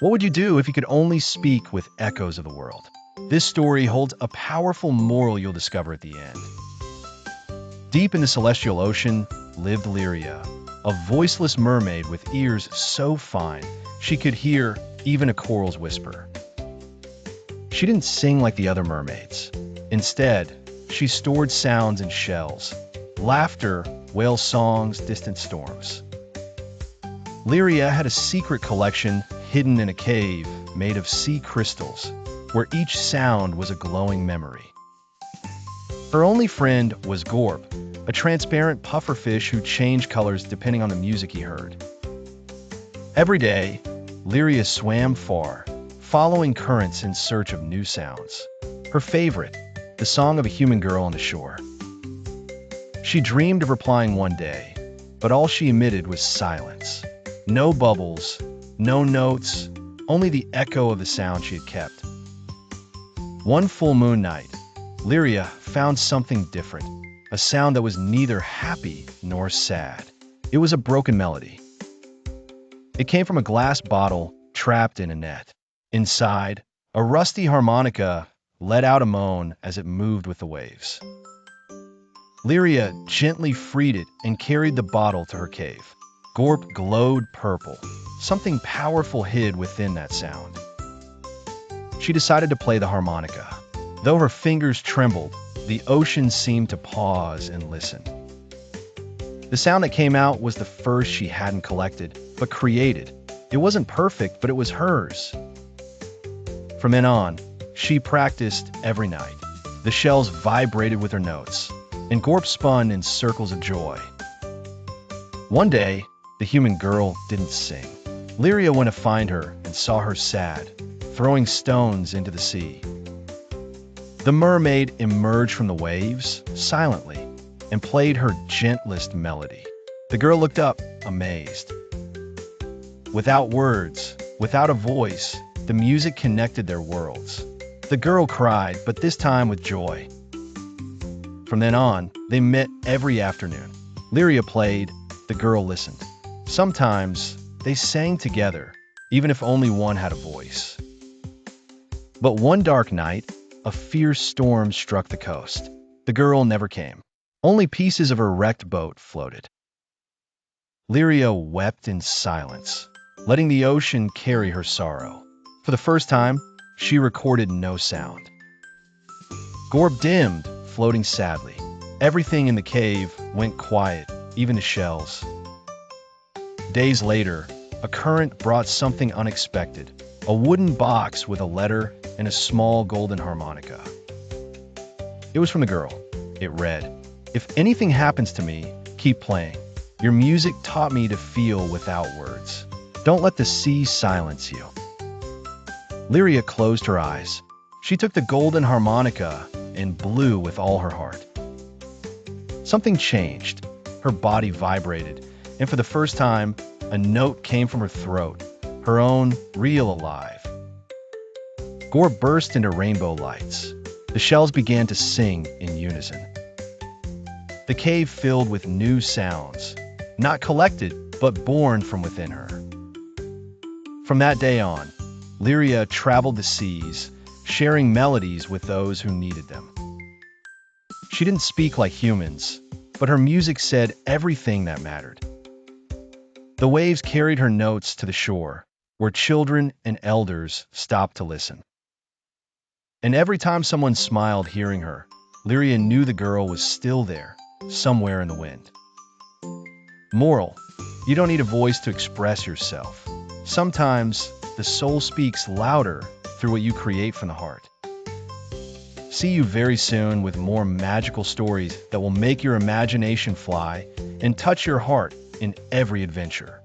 What would you do if you could only speak with echoes of the world? This story holds a powerful moral you'll discover at the end. Deep in the celestial ocean lived Liria, a voiceless mermaid with ears so fine she could hear even a coral's whisper. She didn't sing like the other mermaids. Instead, she stored sounds in shells, laughter, whale songs, distant storms. Liria had a secret collection hidden in a cave made of sea crystals, where each sound was a glowing memory. Her only friend was Gorp, a transparent pufferfish who changed colors depending on the music he heard. Every day, Liria swam far, following currents in search of new sounds. Her favorite, the song of a human girl on the shore. She dreamed of replying one day, but all she emitted was silence. No bubbles, no notes, only the echo of the sound she had kept. One full moon night, Liria found something different, a sound that was neither happy nor sad. It was a broken melody. It came from a glass bottle trapped in a net. Inside, a rusty harmonica let out a moan as it moved with the waves. Liria gently freed it and carried the bottle to her cave. Gorp glowed purple. Something powerful hid within that sound. She decided to play the harmonica. Though her fingers trembled, the ocean seemed to pause and listen. The sound that came out was the first she hadn't collected, but created. It wasn't perfect, but it was hers. From then on, she practiced every night. The shells vibrated with her notes, and Gorp spun in circles of joy. One day, the human girl didn't sing. Liria went to find her and saw her sad, throwing stones into the sea. The mermaid emerged from the waves, silently, and played her gentlest melody. The girl looked up, amazed. Without words, without a voice, the music connected their worlds. The girl cried, but this time with joy. From then on, they met every afternoon. Liria played, the girl listened. Sometimes, they sang together, even if only one had a voice. But one dark night, a fierce storm struck the coast. The girl never came. Only pieces of her wrecked boat floated. Liria wept in silence, letting the ocean carry her sorrow. For the first time, she recorded no sound. Gorp dimmed, floating sadly. Everything in the cave went quiet, even the shells. Days later, a current brought something unexpected, a wooden box with a letter and a small golden harmonica. It was from the girl. It read, "If anything happens to me, keep playing. Your music taught me to feel without words. Don't let the sea silence you." Liria closed her eyes. She took the golden harmonica and blew with all her heart. Something changed. Her body vibrated, and for the first time, a note came from her throat, her own, real alive. Gorp burst into rainbow lights. The shells began to sing in unison. The cave filled with new sounds, not collected, but born from within her. From that day on, Liria traveled the seas, sharing melodies with those who needed them. She didn't speak like humans, but her music said everything that mattered. The waves carried her notes to the shore, where children and elders stopped to listen. And every time someone smiled hearing her, Liria knew the girl was still there, somewhere in the wind. Moral: you don't need a voice to express yourself. Sometimes, the soul speaks louder through what you create from the heart. See you very soon with more magical stories that will make your imagination fly and touch your heart in every adventure.